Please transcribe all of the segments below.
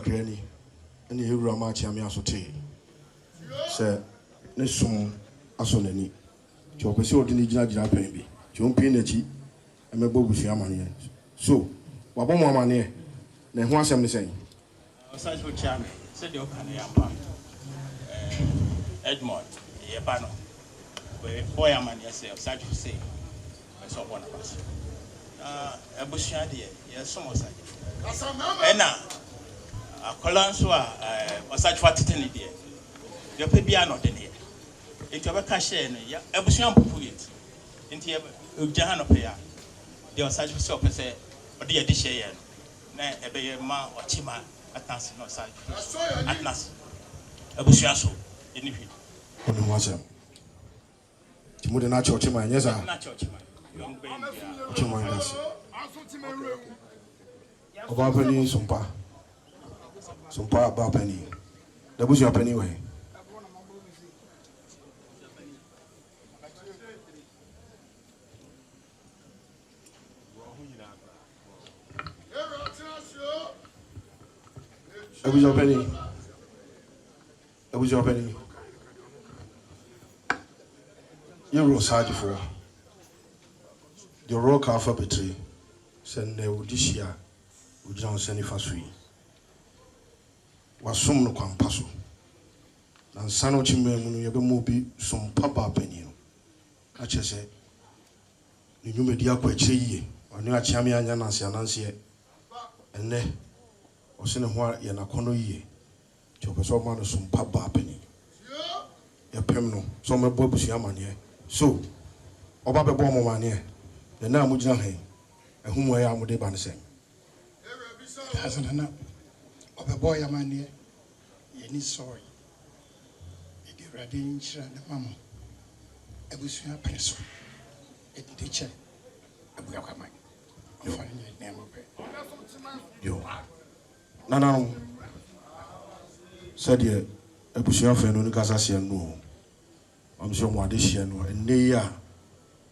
Kakrani, and you hear Ramachi Amiasote. Sir, Nissum Asonani. Chopeso Dinija Japan, John Pinachi, and my Bobu Yamani. So, Wabama Mane, then what's I'm saying? Such a charm, said your Kanayama Edmond, Yabano. Boy, I'm on yourself, such to say. I saw one of us. A bush idea, yes, some was and now, a colansua or such what it any day. Your piano than here. If you have a cashier, a bush put it into Jahano Paya. There was such a soap, say, or the addition. Nay, a bay ma or chima at Nancy no side. At Nas. A bush in the field. Only was him. Timude Nacho Chima, yes, sir. Nacho Chima. About penny, Sumpa. Sumpa about penny. That was your penny way. That was your penny. That was your penny. You were charged for the rock alphabet. Send the Udishia, Ujan Senifasui. Was some no compasso. And Sano Chimemu, you will be some papa penny. I just say, you may dear Quechi, or near Chamia Yanasi Anansi, and then, or send a while in a corner ye. Chopaso man some papa penny. A pemno, some of Bobus Yamania. So, Obaba Bomo Mania, the Namujan. And whom I am with the Bansen. Hasn't enough of a boy, a man here. Any sorry. It is ready in the mamma. I wish you a pencil. It did check. I will have my name of it. Yo, Nana said, "Dear, I push your friend on the Casasian. No, I'm sure what this year, and Nea,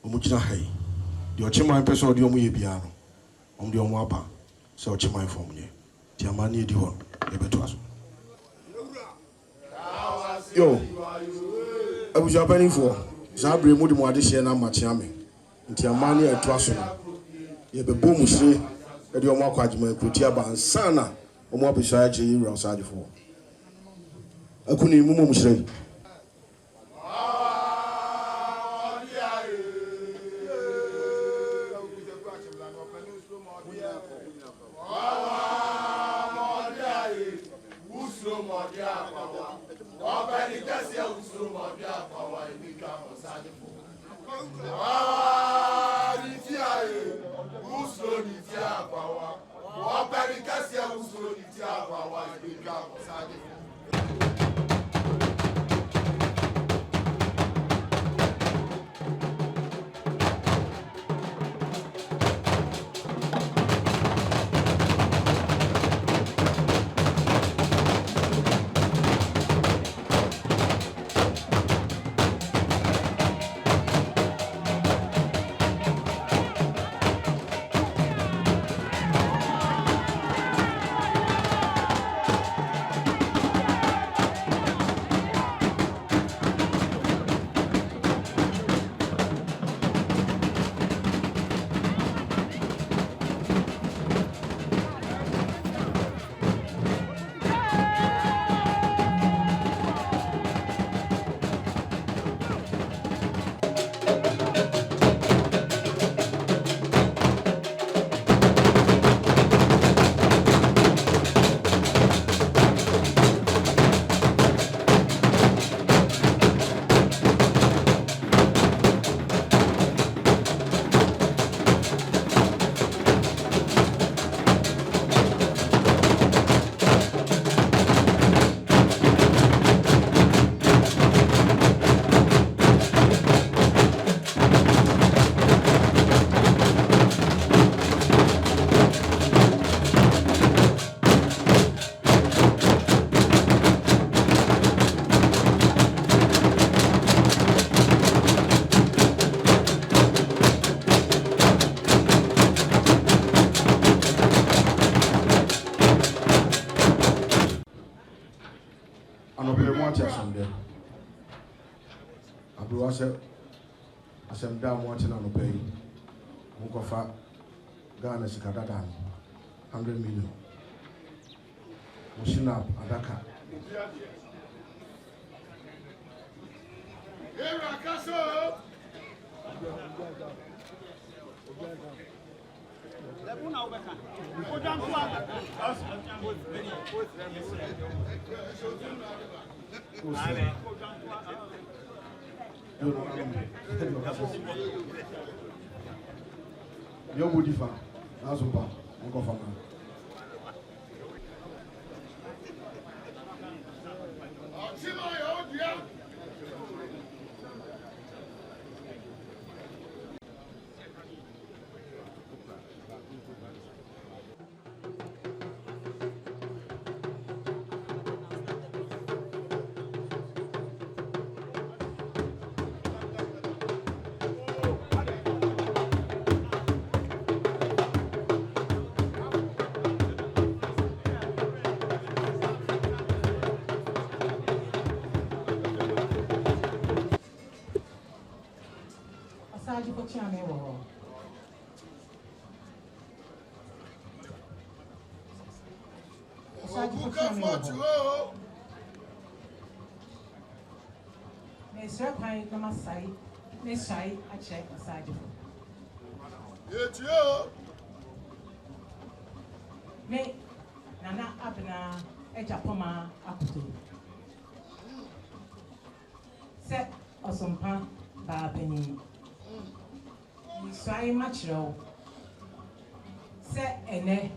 Umuchina Hay. The Ochima person, the Omu Piano, the Omwapa, so Ochima from you. Tiamani, the one, the Betuas. Yo, I was your penny for Zabri Mudimu this year, and Machami. In Tiamani and Twasuna. You be boom, say, that your Mokajman, Kutiaba, and Sana, or more beside you, outside for. I couldn't even say. Sunday. Abuwase asem da mo ate na no pay. Munkofa Ghana sikadada 100 million. Mushina adaka. Era kaso. Lebuna ubeka. Ojantua. Yo budifa. Nazupa. Munkofa man. Aside for Chame War. Aside for Chame War. Miss Rapai, Namasai, Miss Shai, I check aside for. It's you. Me, Nana Abna, Ejapoma, Akutu. Set or some pan, Babini. So I much low. Set ene.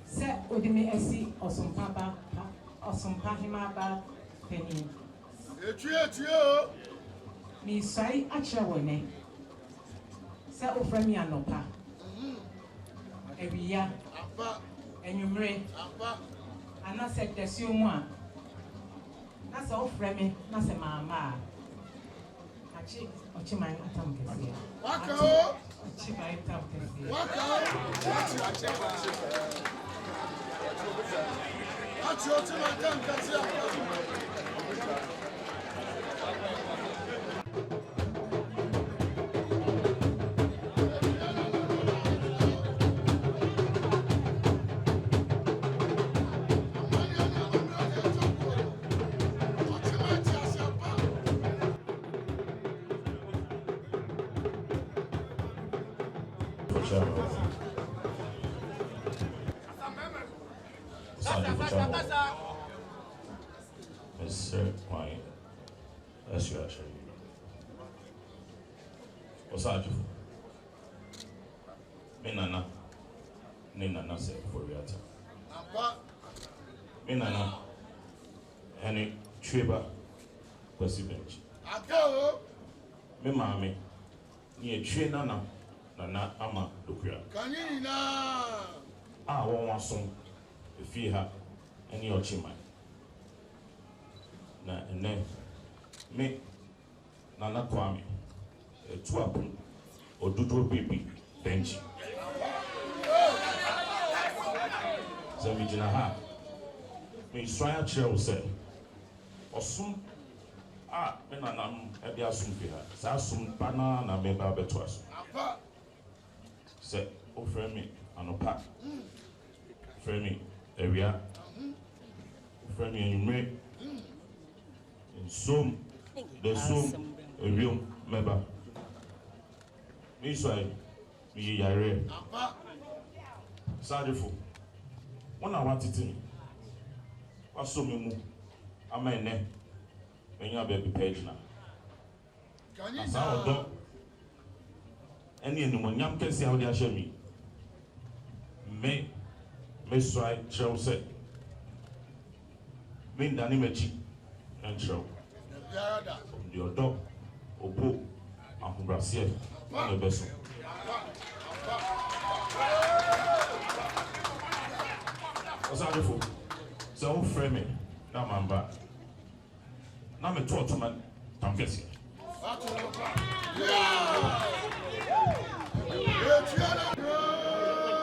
Set Udimi Essi or some papa or some Pahimaba penny. It's you. Me say actually. Set of Remy and Opa. Every year. And you read. And I said, there's you one. That's all Remy, that's a mamma. Ochimai atam kesi. Wako. Ochimai atam kesi. Wako. Achi ochimai atam kesi. Mr. Wine, that's you actually. What's that? Nana said for Riata. Nana, Henny Treba, Percy Bench. Me mammy, near Tree Nana Ama Lucria. Canina. I want some if you have any Ochimai. Na ene me Nana Kwame two apun odudu baby bench so me jina ha me swaya chere say osum me nanam e bia sum fi ha sa sum pana na me ba beto aso say o frame me anopa frame me area frame me enumere Zoom, the Zoom, a real member. This way, me yare. Sadiful. One I wanted to. What's so me? I'm a ne. When you have a page now. As I would do. Any anyone, young can see how they are showing me. Me try, shall say. Me, Danny Mechi, and show. The odor, Opo, and Brassier, and the vessel. What's that for? So, framing, that man back. Now, me talk to man, I'm guessing.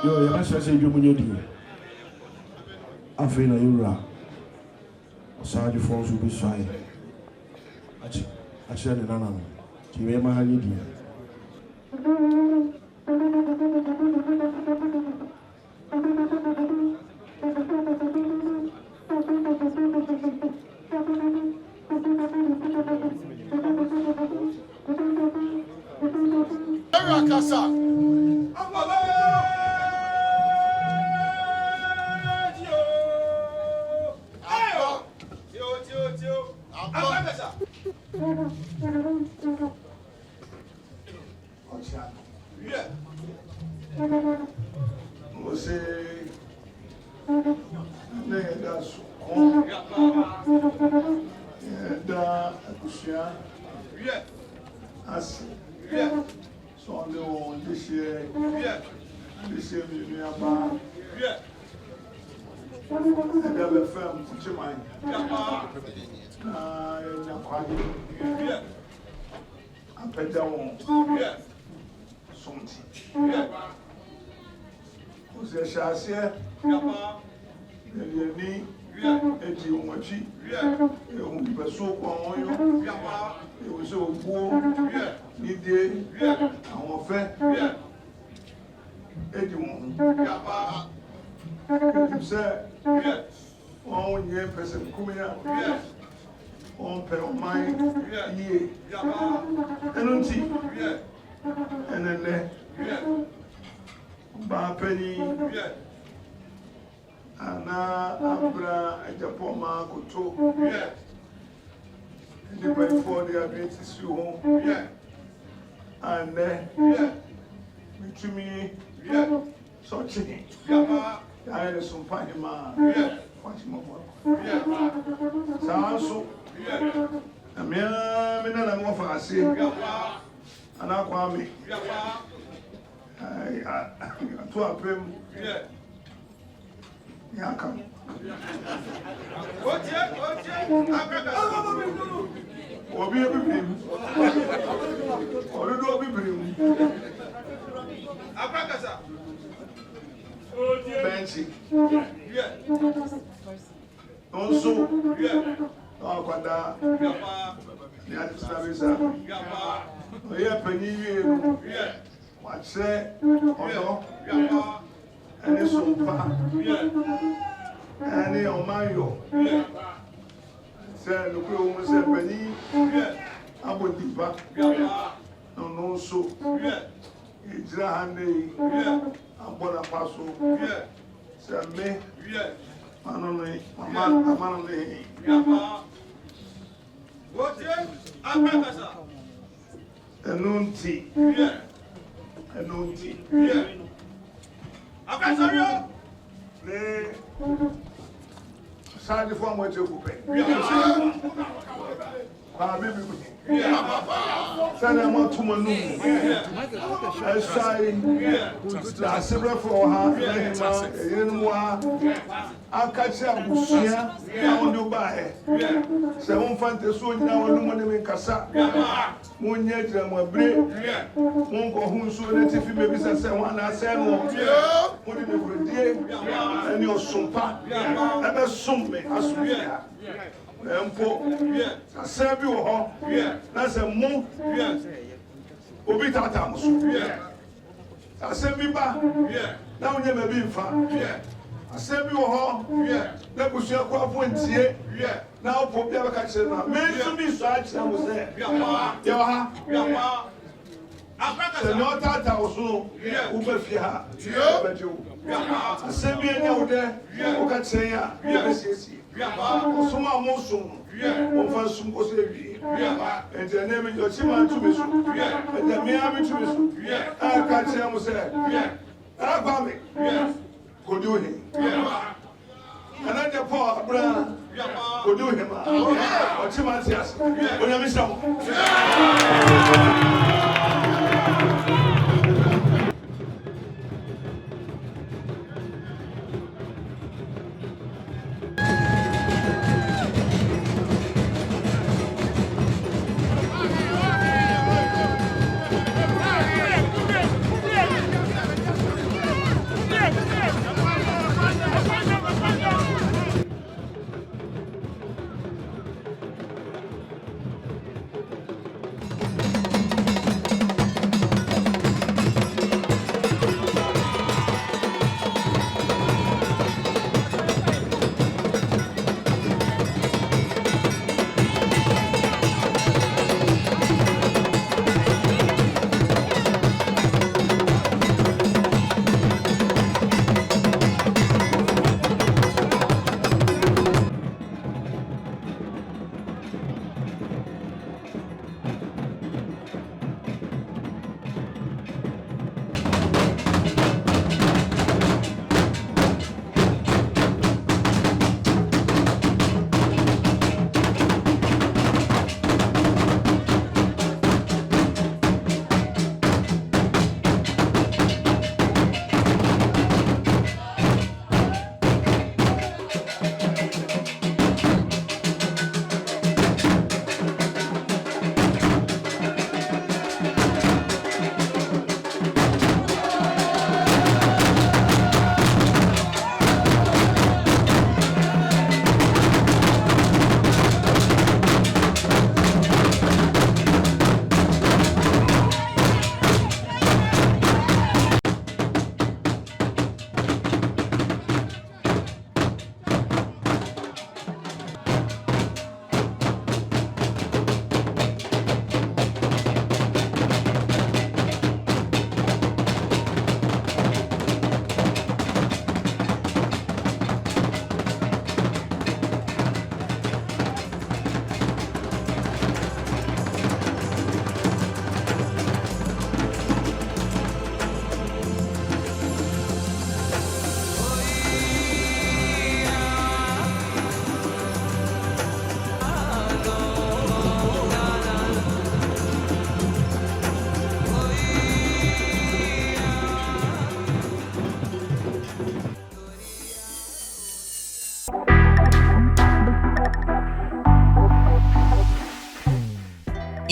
Yo, you must say you when you do. I feel like you're Sarge Falls will be shy. Actually, no. You may have any idea.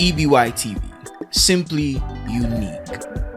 EBY TV, simply unique.